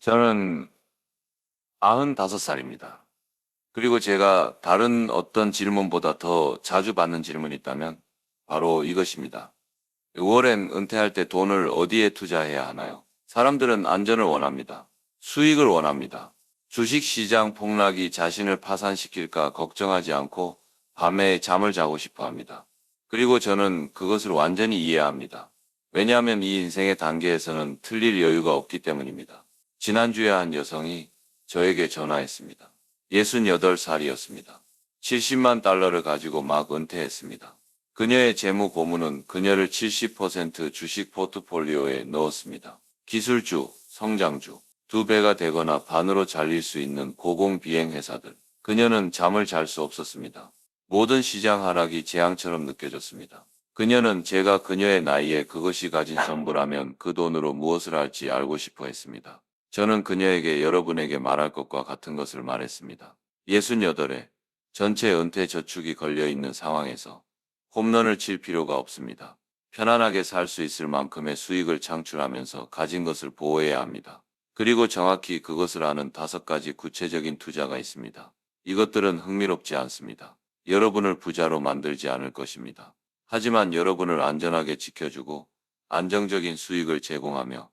저는 95살입니다. 그리고 제가 다른 어떤 질문보다 더 자주 받는 질문이 있다면 바로 이것입니다. 6월엔 은퇴할 때 돈을 어디에 투자해야 하나요? 사람들은 안전을 원합니다. 수익을 원합니다. 주식시장 폭락이 자신을 파산시킬까 걱정하지 않고 밤에 잠을 자고 싶어 합니다. 그리고 저는 그것을 완전히 이해합니다. 왜냐하면 이 인생의 단계에서는 틀릴 여유가 없기 때문입니다. 지난주에 한 여성이 저에게 전화했습니다. 68살이었습니다. 70만 달러를 가지고 막 은퇴했습니다. 그녀의 재무 고문은 그녀를 70% 주식 포트폴리오에 넣었습니다. 기술주, 성장주, 두 배가 되거나 반으로 잘릴 수 있는 고공비행 회사들. 그녀는 잠을 잘 수 없었습니다. 모든 시장 하락이 재앙처럼 느껴졌습니다. 그녀는 제가 그녀의 나이에 그것이 가진 전부라면 그 돈으로 무엇을 할지 알고 싶어 했습니다. 저는 그녀에게 여러분에게 말할 것과 같은 것을 말했습니다. 68에 전체 은퇴 저축이 걸려있는 상황에서 홈런을 칠 필요가 없습니다. 편안하게 살 수 있을 만큼의 수익을 창출하면서 가진 것을 보호해야 합니다. 그리고 정확히 그것을 아는 5가지 구체적인 투자가 있습니다. 이것들은 흥미롭지 않습니다. 여러분을 부자로 만들지 않을 것입니다. 하지만 여러분을 안전하게 지켜주고 안정적인 수익을 제공하며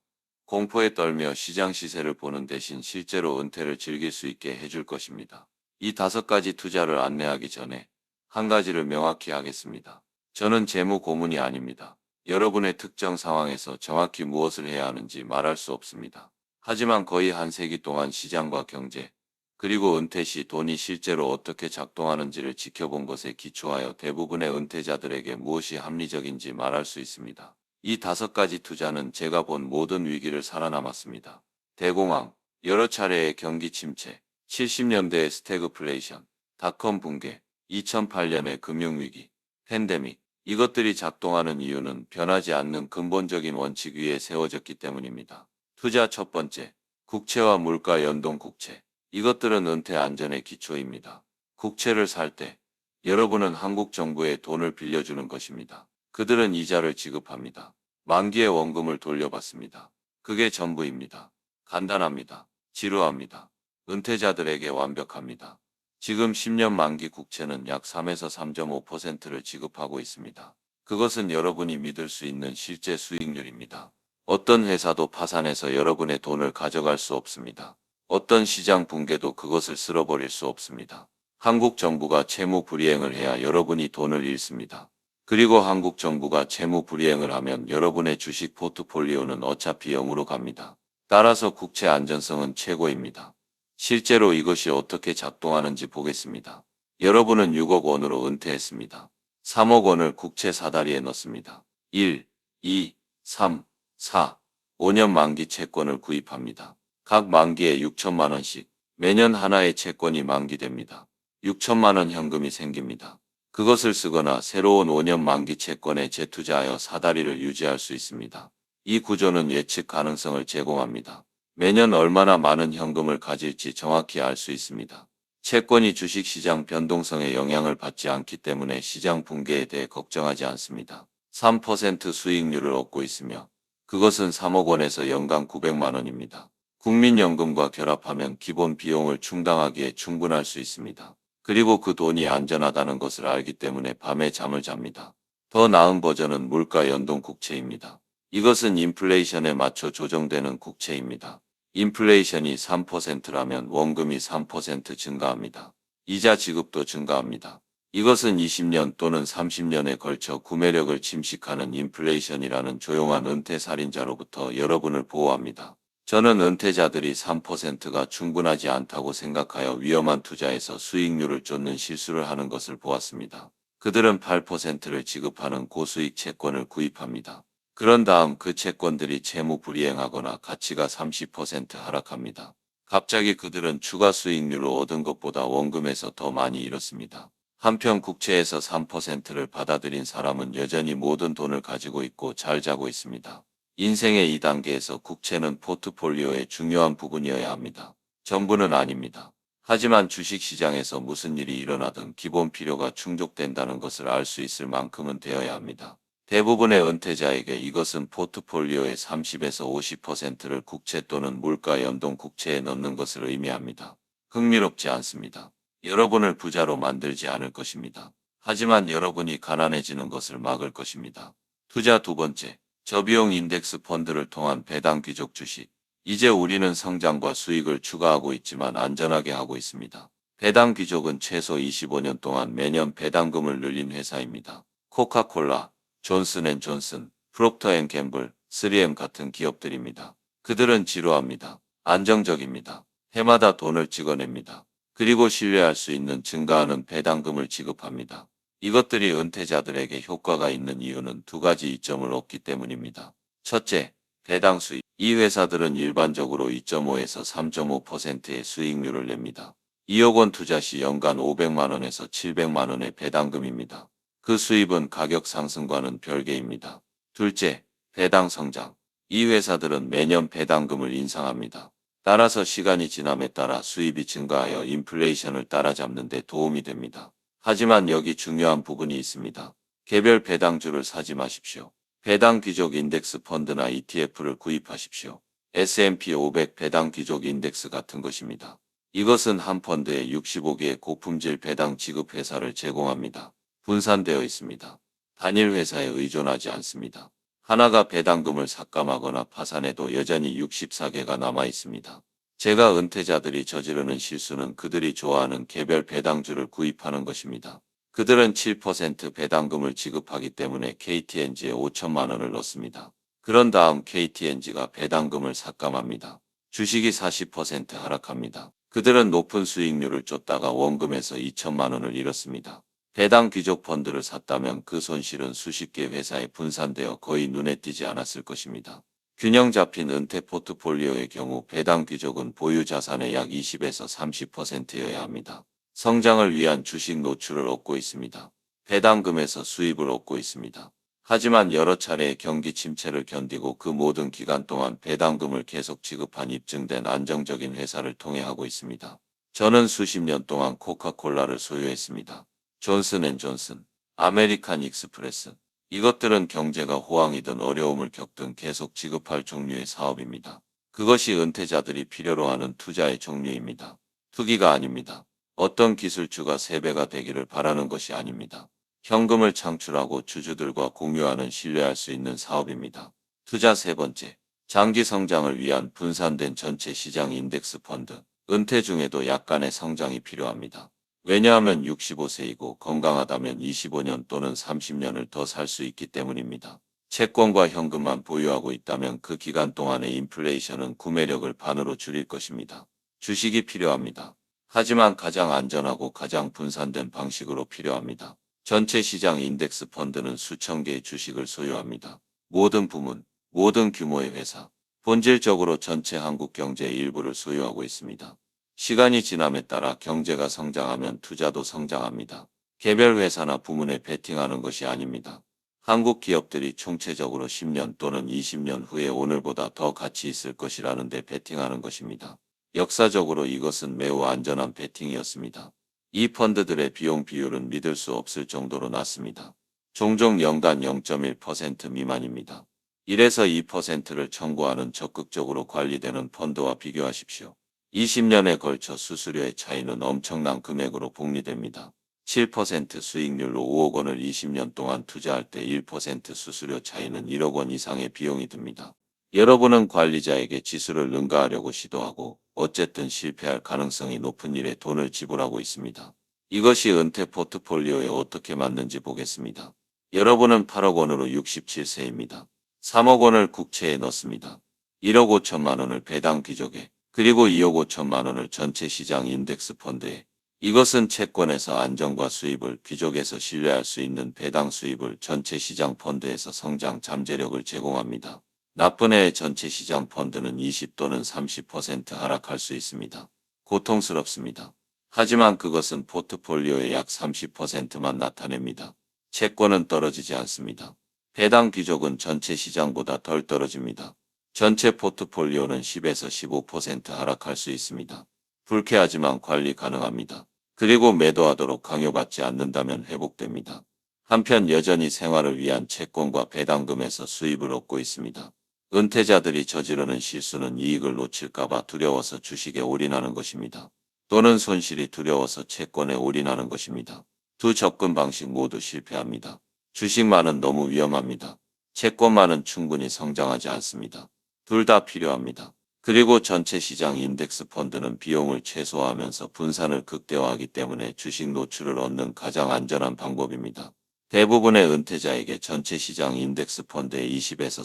공포에 떨며 시장 시세를 보는 대신 실제로 은퇴를 즐길 수 있게 해줄 것입니다. 이 5가지 투자를 안내하기 전에 한 가지를 명확히 하겠습니다. 저는 재무 고문이 아닙니다. 여러분의 특정 상황에서 정확히 무엇을 해야 하는지 말할 수 없습니다. 하지만 거의 한 세기 동안 시장과 경제, 그리고 은퇴 시 돈이 실제로 어떻게 작동하는지를 지켜본 것에 기초하여 대부분의 은퇴자들에게 무엇이 합리적인지 말할 수 있습니다. 이 5가지 투자는 제가 본 모든 위기를 살아남았습니다. 대공황, 여러 차례의 경기 침체, 70년대의 스태그플레이션, 닷컴 붕괴, 2008년의 금융위기, 팬데믹, 이것들이 작동하는 이유는 변하지 않는 근본적인 원칙 위에 세워졌기 때문입니다. 투자 첫 번째, 국채와 물가 연동 국채. 이것들은 은퇴 안전의 기초입니다. 국채를 살 때 여러분은 한국 정부에 돈을 빌려주는 것입니다. 그들은 이자를 지급합니다. 만기의 원금을 돌려받습니다. 그게 전부입니다. 간단합니다. 지루합니다. 은퇴자들에게 완벽합니다. 지금 10년 만기 국채는 약 3에서 3.5%를 지급하고 있습니다. 그것은 여러분이 믿을 수 있는 실제 수익률입니다. 어떤 회사도 파산해서 여러분의 돈을 가져갈 수 없습니다. 어떤 시장 붕괴도 그것을 쓸어버릴 수 없습니다. 한국 정부가 채무 불이행을 해야 여러분이 돈을 잃습니다. 그리고 한국 정부가 채무 불이행을 하면 여러분의 주식 포트폴리오는 어차피 0으로 갑니다. 따라서 국채 안전성은 최고입니다. 실제로 이것이 어떻게 작동하는지 보겠습니다. 여러분은 6억 원으로 은퇴했습니다. 3억 원을 국채 사다리에 넣습니다. 1, 2, 3, 4, 5년 만기 채권을 구입합니다. 각 만기에 6천만 원씩 매년 하나의 채권이 만기됩니다. 6천만 원 현금이 생깁니다. 그것을 쓰거나 새로운 5년 만기 채권에 재투자하여 사다리를 유지할 수 있습니다. 이 구조는 예측 가능성을 제공합니다. 매년 얼마나 많은 현금을 가질지 정확히 알 수 있습니다. 채권이 주식시장 변동성에 영향을 받지 않기 때문에 시장 붕괴에 대해 걱정하지 않습니다. 3% 수익률을 얻고 있으며 그것은 3억 원에서 연간 900만 원입니다. 국민연금과 결합하면 기본 비용을 충당하기에 충분할 수 있습니다. 그리고 그 돈이 안전하다는 것을 알기 때문에 밤에 잠을 잡니다. 더 나은 버전은 물가 연동 국채입니다. 이것은 인플레이션에 맞춰 조정되는 국채입니다. 인플레이션이 3%라면 원금이 3% 증가합니다. 이자 지급도 증가합니다. 이것은 20년 또는 30년에 걸쳐 구매력을 침식하는 인플레이션이라는 조용한 은퇴 살인자로부터 여러분을 보호합니다. 저는 은퇴자들이 3%가 충분하지 않다고 생각하여 위험한 투자에서 수익률을 쫓는 실수를 하는 것을 보았습니다. 그들은 8%를 지급하는 고수익 채권을 구입합니다. 그런 다음 그 채권들이 채무 불이행하거나 가치가 30% 하락합니다. 갑자기 그들은 추가 수익률을 얻은 것보다 원금에서 더 많이 잃었습니다. 한편 국채에서 3%를 받아들인 사람은 여전히 모든 돈을 가지고 있고 잘 자고 있습니다. 인생의 2단계에서 국채는 포트폴리오의 중요한 부분이어야 합니다. 전부는 아닙니다. 하지만 주식시장에서 무슨 일이 일어나든 기본 필요가 충족된다는 것을 알 수 있을 만큼은 되어야 합니다. 대부분의 은퇴자에게 이것은 포트폴리오의 30에서 50%를 국채 또는 물가 연동 국채에 넣는 것을 의미합니다. 흥미롭지 않습니다. 여러분을 부자로 만들지 않을 것입니다. 하지만 여러분이 가난해지는 것을 막을 것입니다. 투자 두 번째, 저비용 인덱스 펀드를 통한 배당 귀족 주식. 이제 우리는 성장과 수익을 추가하고 있지만 안전하게 하고 있습니다. 배당 귀족은 최소 25년 동안 매년 배당금을 늘린 회사입니다. 코카콜라, 존슨앤존슨, 프록터앤갬블, 3M 같은 기업들입니다. 그들은 지루합니다. 안정적입니다. 해마다 돈을 찍어냅니다. 그리고 신뢰할 수 있는 증가하는 배당금을 지급합니다. 이것들이 은퇴자들에게 효과가 있는 이유는 두 가지 이점을 얻기 때문입니다. 첫째, 배당 수익. 이 회사들은 일반적으로 2.5에서 3.5%의 수익률을 냅니다. 2억 원 투자 시 연간 500만 원에서 700만 원의 배당금입니다. 그 수입은 가격 상승과는 별개입니다. 둘째, 배당 성장. 이 회사들은 매년 배당금을 인상합니다. 따라서 시간이 지남에 따라 수입이 증가하여 인플레이션을 따라잡는 데 도움이 됩니다. 하지만 여기 중요한 부분이 있습니다. 개별 배당주를 사지 마십시오. 배당 귀족 인덱스 펀드나 ETF를 구입하십시오. S&P 500 배당 귀족 인덱스 같은 것입니다. 이것은 한 펀드에 65개의 고품질 배당 지급 회사를 제공합니다. 분산되어 있습니다. 단일 회사에 의존하지 않습니다. 하나가 배당금을 삭감하거나 파산해도 여전히 64개가 남아 있습니다. 제가 은퇴자들이 저지르는 실수는 그들이 좋아하는 개별 배당주를 구입하는 것입니다. 그들은 7% 배당금을 지급하기 때문에 KTNG에 5천만 원을 넣습니다. 그런 다음 KTNG가 배당금을 삭감합니다. 주식이 40% 하락합니다. 그들은 높은 수익률을 쫓다가 원금에서 2천만 원을 잃었습니다. 배당 귀족 펀드를 샀다면 그 손실은 수십 개 회사에 분산되어 거의 눈에 띄지 않았을 것입니다. 균형 잡힌 은퇴 포트폴리오의 경우 배당 귀족은 보유 자산의 약 20에서 30%여야 합니다. 성장을 위한 주식 노출을 얻고 있습니다. 배당금에서 수입을 얻고 있습니다. 하지만 여러 차례의 경기 침체를 견디고 그 모든 기간 동안 배당금을 계속 지급한 입증된 안정적인 회사를 통해 하고 있습니다. 저는 수십 년 동안 코카콜라를 소유했습니다. 존슨앤존슨, 아메리칸 익스프레스. 이것들은 경제가 호황이든 어려움을 겪든 계속 지급할 종류의 사업입니다. 그것이 은퇴자들이 필요로 하는 투자의 종류입니다. 투기가 아닙니다. 어떤 기술주가 3배가 되기를 바라는 것이 아닙니다. 현금을 창출하고 주주들과 공유하는 신뢰할 수 있는 사업입니다. 투자 세 번째, 장기 성장을 위한 분산된 전체 시장 인덱스 펀드. 은퇴 중에도 약간의 성장이 필요합니다. 왜냐하면 65세이고 건강하다면 25년 또는 30년을 더 살 수 있기 때문입니다. 채권과 현금만 보유하고 있다면 그 기간 동안의 인플레이션은 구매력을 반으로 줄일 것입니다. 주식이 필요합니다. 하지만 가장 안전하고 가장 분산된 방식으로 필요합니다. 전체 시장 인덱스 펀드는 수천 개의 주식을 소유합니다. 모든 부문, 모든 규모의 회사, 본질적으로 전체 한국 경제의 일부를 소유하고 있습니다. 시간이 지남에 따라 경제가 성장하면 투자도 성장합니다. 개별 회사나 부문에 베팅하는 것이 아닙니다. 한국 기업들이 총체적으로 10년 또는 20년 후에 오늘보다 더 가치 있을 것이라는 데 베팅하는 것입니다. 역사적으로 이것은 매우 안전한 베팅이었습니다. 이 펀드들의 비용 비율은 믿을 수 없을 정도로 낮습니다. 종종 연간 0.1% 미만입니다. 1에서 2%를 청구하는 적극적으로 관리되는 펀드와 비교하십시오. 20년에 걸쳐 수수료의 차이는 엄청난 금액으로 복리됩니다. 7% 수익률로 5억 원을 20년 동안 투자할 때 1% 수수료 차이는 1억 원 이상의 비용이 듭니다. 여러분은 관리자에게 지수를 능가하려고 시도하고 어쨌든 실패할 가능성이 높은 일에 돈을 지불하고 있습니다. 이것이 은퇴 포트폴리오에 어떻게 맞는지 보겠습니다. 여러분은 8억 원으로 67세입니다. 3억 원을 국채에 넣습니다. 1억 5천만 원을 배당 귀족에, 그리고 2억 5천만 원을 전체 시장 인덱스 펀드에. 이것은 채권에서 안정과 수입을, 귀족에서 신뢰할 수 있는 배당 수입을, 전체 시장 펀드에서 성장 잠재력을 제공합니다. 나쁜 해의 전체 시장 펀드는 20 또는 30% 하락할 수 있습니다. 고통스럽습니다. 하지만 그것은 포트폴리오의 약 30%만 나타냅니다. 채권은 떨어지지 않습니다. 배당 귀족은 전체 시장보다 덜 떨어집니다. 전체 포트폴리오는 10에서 15% 하락할 수 있습니다. 불쾌하지만 관리 가능합니다. 그리고 매도하도록 강요받지 않는다면 회복됩니다. 한편 여전히 생활을 위한 채권과 배당금에서 수입을 얻고 있습니다. 은퇴자들이 저지르는 실수는 이익을 놓칠까봐 두려워서 주식에 올인하는 것입니다. 또는 손실이 두려워서 채권에 올인하는 것입니다. 두 접근 방식 모두 실패합니다. 주식만은 너무 위험합니다. 채권만은 충분히 성장하지 않습니다. 둘 다 필요합니다. 그리고 전체 시장 인덱스 펀드는 비용을 최소화하면서 분산을 극대화하기 때문에 주식 노출을 얻는 가장 안전한 방법입니다. 대부분의 은퇴자에게 전체 시장 인덱스 펀드의 20에서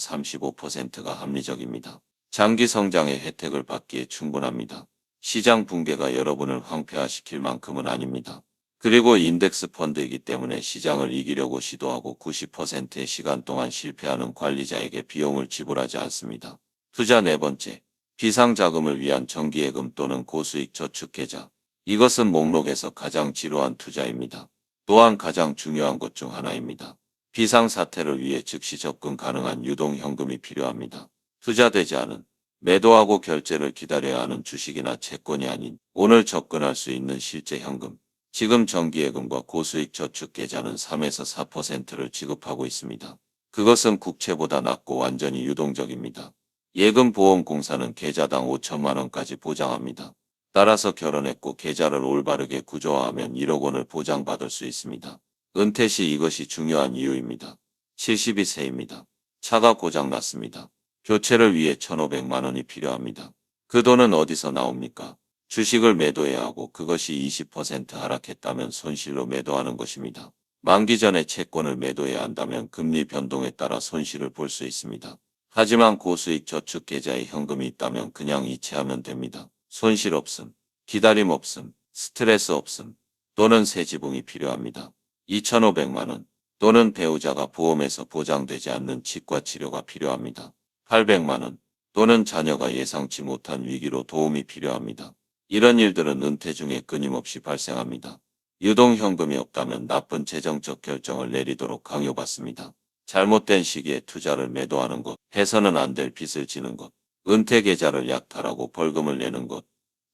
35%가 합리적입니다. 장기 성장의 혜택을 받기에 충분합니다. 시장 붕괴가 여러분을 황폐화시킬 만큼은 아닙니다. 그리고 인덱스 펀드이기 때문에 시장을 이기려고 시도하고 90%의 시간 동안 실패하는 관리자에게 비용을 지불하지 않습니다. 투자 네 번째, 비상자금을 위한 정기예금 또는 고수익 저축계좌. 이것은 목록에서 가장 지루한 투자입니다. 또한 가장 중요한 것 중 하나입니다. 비상사태를 위해 즉시 접근 가능한 유동현금이 필요합니다. 투자되지 않은, 매도하고 결제를 기다려야 하는 주식이나 채권이 아닌 오늘 접근할 수 있는 실제 현금. 지금 정기예금과 고수익 저축계좌는 3에서 4%를 지급하고 있습니다. 그것은 국채보다 낮고 완전히 유동적입니다. 예금보험공사는 계좌당 5천만 원까지 보장합니다. 따라서 결혼했고 계좌를 올바르게 구조화하면 1억 원을 보장받을 수 있습니다. 은퇴 시 이것이 중요한 이유입니다. 72세입니다. 차가 고장났습니다. 교체를 위해 1,500만 원이 필요합니다. 그 돈은 어디서 나옵니까? 주식을 매도해야 하고 그것이 20% 하락했다면 손실로 매도하는 것입니다. 만기 전에 채권을 매도해야 한다면 금리 변동에 따라 손실을 볼 수 있습니다. 하지만 고수익 저축 계좌에 현금이 있다면 그냥 이체하면 됩니다. 손실 없음, 기다림 없음, 스트레스 없음, 또는 새 지붕이 필요합니다. 2,500만 원, 또는 배우자가 보험에서 보장되지 않는 치과 치료가 필요합니다. 800만 원, 또는 자녀가 예상치 못한 위기로 도움이 필요합니다. 이런 일들은 은퇴 중에 끊임없이 발생합니다. 유동현금이 없다면 나쁜 재정적 결정을 내리도록 강요받습니다. 잘못된 시기에 투자를 매도하는 것, 해서는 안 될 빚을 지는 것, 은퇴 계좌를 약탈하고 벌금을 내는 것.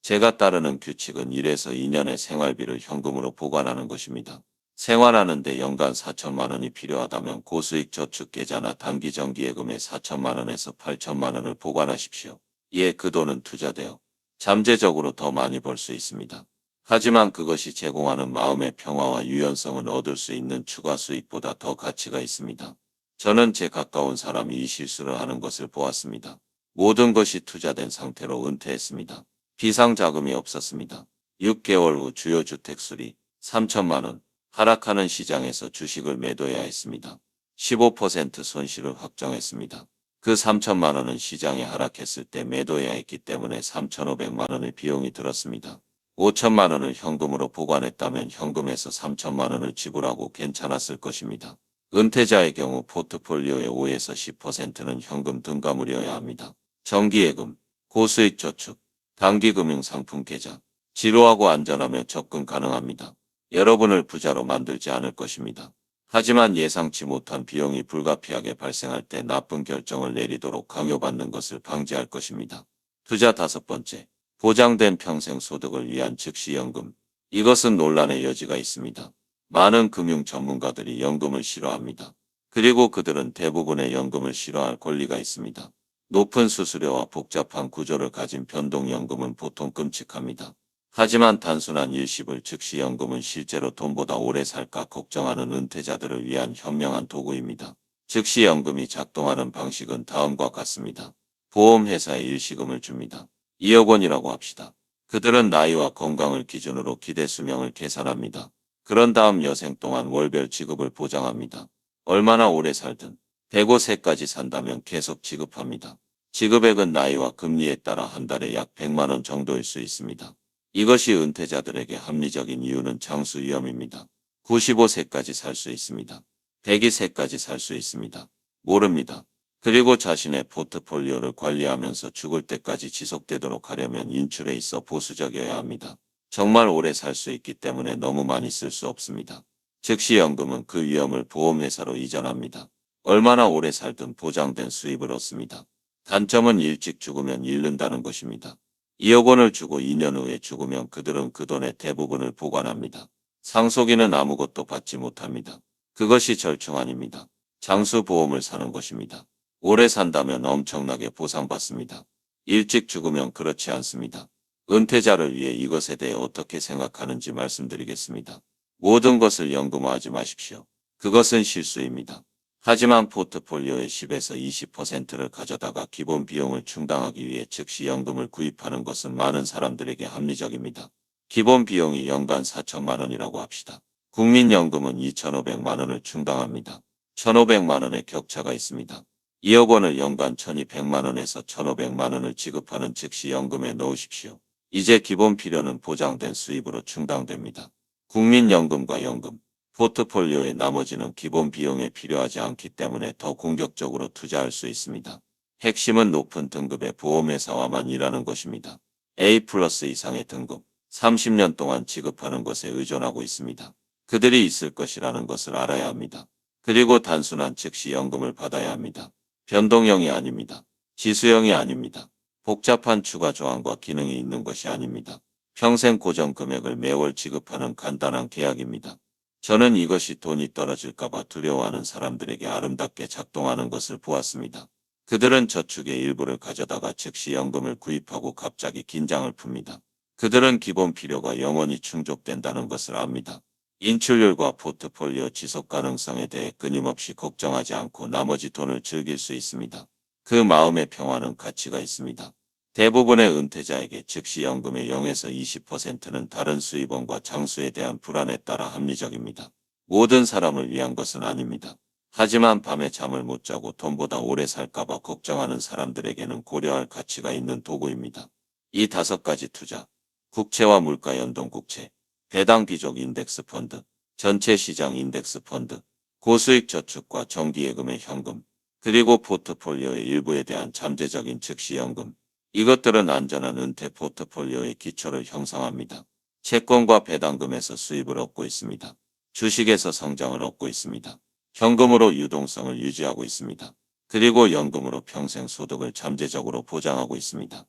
제가 따르는 규칙은 1에서 2년의 생활비를 현금으로 보관하는 것입니다. 생활하는데 연간 4천만 원이 필요하다면 고수익 저축 계좌나 단기 정기예금에 4천만 원에서 8천만 원을 보관하십시오. 이에 그 돈은 투자되어 잠재적으로 더 많이 벌 수 있습니다. 하지만 그것이 제공하는 마음의 평화와 유연성은 얻을 수 있는 추가 수익보다 더 가치가 있습니다. 저는 제 가까운 사람이 이 실수를 하는 것을 보았습니다. 모든 것이 투자된 상태로 은퇴했습니다. 비상자금이 없었습니다. 6개월 후 주요 주택 수리 3천만 원, 하락하는 시장에서 주식을 매도해야 했습니다. 15% 손실을 확정했습니다. 그 3천만 원은 시장이 하락했을 때 매도해야 했기 때문에 3,500만 원의 비용이 들었습니다. 5천만 원을 현금으로 보관했다면 현금에서 3천만 원을 지불하고 괜찮았을 것입니다. 은퇴자의 경우 포트폴리오의 5에서 10%는 현금 등가물이어야 합니다. 정기예금, 고수익 저축, 단기금융상품 계좌, 지루하고 안전하며 접근 가능합니다. 여러분을 부자로 만들지 않을 것입니다. 하지만 예상치 못한 비용이 불가피하게 발생할 때 나쁜 결정을 내리도록 강요받는 것을 방지할 것입니다. 투자 다섯 번째, 보장된 평생 소득을 위한 즉시연금. 이것은 논란의 여지가 있습니다. 많은 금융 전문가들이 연금을 싫어합니다. 그리고 그들은 대부분의 연금을 싫어할 권리가 있습니다. 높은 수수료와 복잡한 구조를 가진 변동연금은 보통 끔찍합니다. 하지만 단순한 일시불 즉시연금은 실제로 돈보다 오래 살까 걱정하는 은퇴자들을 위한 현명한 도구입니다. 즉시연금이 작동하는 방식은 다음과 같습니다. 보험회사에 일시금을 줍니다. 2억 원이라고 합시다. 그들은 나이와 건강을 기준으로 기대 수명을 계산합니다. 그런 다음 여생 동안 월별 지급을 보장합니다. 얼마나 오래 살든 105세까지 산다면 계속 지급합니다. 지급액은 나이와 금리에 따라 한 달에 약 100만 원 정도일 수 있습니다. 이것이 은퇴자들에게 합리적인 이유는 장수 위험입니다. 95세까지 살 수 있습니다. 102세까지 살 수 있습니다. 모릅니다. 그리고 자신의 포트폴리오를 관리하면서 죽을 때까지 지속되도록 하려면 인출에 있어 보수적이어야 합니다. 정말 오래 살 수 있기 때문에 너무 많이 쓸 수 없습니다. 즉시 연금은 그 위험을 보험회사로 이전합니다. 얼마나 오래 살든 보장된 수입을 얻습니다. 단점은 일찍 죽으면 잃는다는 것입니다. 2억 원을 주고 2년 후에 죽으면 그들은 그 돈의 대부분을 보관합니다. 상속인은 아무것도 받지 못합니다. 그것이 절충 아닙니다. 장수보험을 사는 것입니다. 오래 산다면 엄청나게 보상받습니다. 일찍 죽으면 그렇지 않습니다. 은퇴자를 위해 이것에 대해 어떻게 생각하는지 말씀드리겠습니다. 모든 것을 연금화하지 마십시오. 그것은 실수입니다. 하지만 포트폴리오의 10에서 20%를 가져다가 기본 비용을 충당하기 위해 즉시 연금을 구입하는 것은 많은 사람들에게 합리적입니다. 기본 비용이 연간 4천만 원이라고 합시다. 국민연금은 2,500만 원을 충당합니다. 1,500만 원의 격차가 있습니다. 2억 원을 연간 1,200만 원에서 1,500만 원을 지급하는 즉시 연금에 넣으십시오. 이제 기본 필요는 보장된 수입으로 충당됩니다. 국민연금과 연금, 포트폴리오의 나머지는 기본 비용에 필요하지 않기 때문에 더 공격적으로 투자할 수 있습니다. 핵심은 높은 등급의 보험회사와만 일하는 것입니다. A 플러스 이상의 등급, 30년 동안 지급하는 것에 의존하고 있습니다. 그들이 있을 것이라는 것을 알아야 합니다. 그리고 단순한 즉시 연금을 받아야 합니다. 변동형이 아닙니다. 지수형이 아닙니다. 복잡한 추가 조항과 기능이 있는 것이 아닙니다. 평생 고정 금액을 매월 지급하는 간단한 계약입니다. 저는 이것이 돈이 떨어질까봐 두려워하는 사람들에게 아름답게 작동하는 것을 보았습니다. 그들은 저축의 일부를 가져다가 즉시 연금을 구입하고 갑자기 긴장을 풉니다. 그들은 기본 필요가 영원히 충족된다는 것을 압니다. 인출률과 포트폴리오 지속 가능성에 대해 끊임없이 걱정하지 않고 나머지 돈을 즐길 수 있습니다. 그 마음의 평화는 가치가 있습니다. 대부분의 은퇴자에게 즉시 연금의 0에서 20%는 다른 수입원과 장수에 대한 불안에 따라 합리적입니다. 모든 사람을 위한 것은 아닙니다. 하지만 밤에 잠을 못 자고 돈보다 오래 살까봐 걱정하는 사람들에게는 고려할 가치가 있는 도구입니다. 이 5가지 투자, 국채와 물가 연동 국채, 배당 귀족 인덱스 펀드, 전체 시장 인덱스 펀드, 고수익 저축과 정기예금의 현금, 그리고 포트폴리오의 일부에 대한 잠재적인 즉시 연금. 이것들은 안전한 은퇴 포트폴리오의 기초를 형성합니다. 채권과 배당금에서 수입을 얻고 있습니다. 주식에서 성장을 얻고 있습니다. 현금으로 유동성을 유지하고 있습니다. 그리고 연금으로 평생 소득을 잠재적으로 보장하고 있습니다.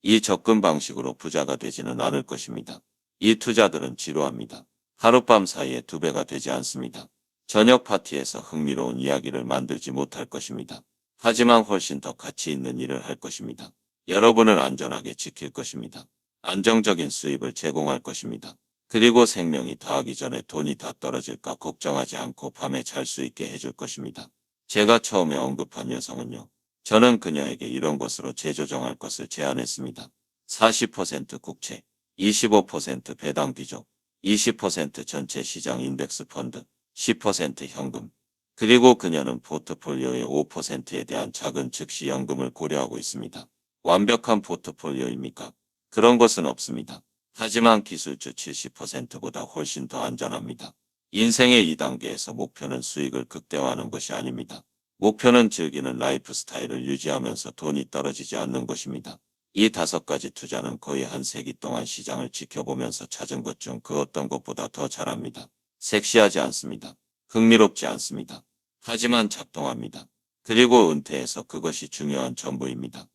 이 접근 방식으로 부자가 되지는 않을 것입니다. 이 투자들은 지루합니다. 하룻밤 사이에 2배가 되지 않습니다. 저녁 파티에서 흥미로운 이야기를 만들지 못할 것입니다. 하지만 훨씬 더 가치 있는 일을 할 것입니다. 여러분을 안전하게 지킬 것입니다. 안정적인 수입을 제공할 것입니다. 그리고 생명이 다하기 전에 돈이 다 떨어질까 걱정하지 않고 밤에 잘 수 있게 해줄 것입니다. 제가 처음에 언급한 여성은요. 저는 그녀에게 이런 것으로 재조정할 것을 제안했습니다. 40% 국채, 25% 배당 귀족, 20% 전체 시장 인덱스 펀드, 10% 현금. 그리고 그녀는 포트폴리오의 5%에 대한 작은 즉시 연금을 고려하고 있습니다. 완벽한 포트폴리오입니까? 그런 것은 없습니다. 하지만 기술주 70%보다 훨씬 더 안전합니다. 인생의 2단계에서 목표는 수익을 극대화하는 것이 아닙니다. 목표는 즐기는 라이프 스타일을 유지하면서 돈이 떨어지지 않는 것입니다. 이 5가지 투자는 거의 한 세기 동안 시장을 지켜보면서 찾은 것 중 그 어떤 것보다 더 잘합니다. 섹시하지 않습니다. 흥미롭지 않습니다. 하지만 작동합니다. 그리고 은퇴해서 그것이 중요한 전부입니다.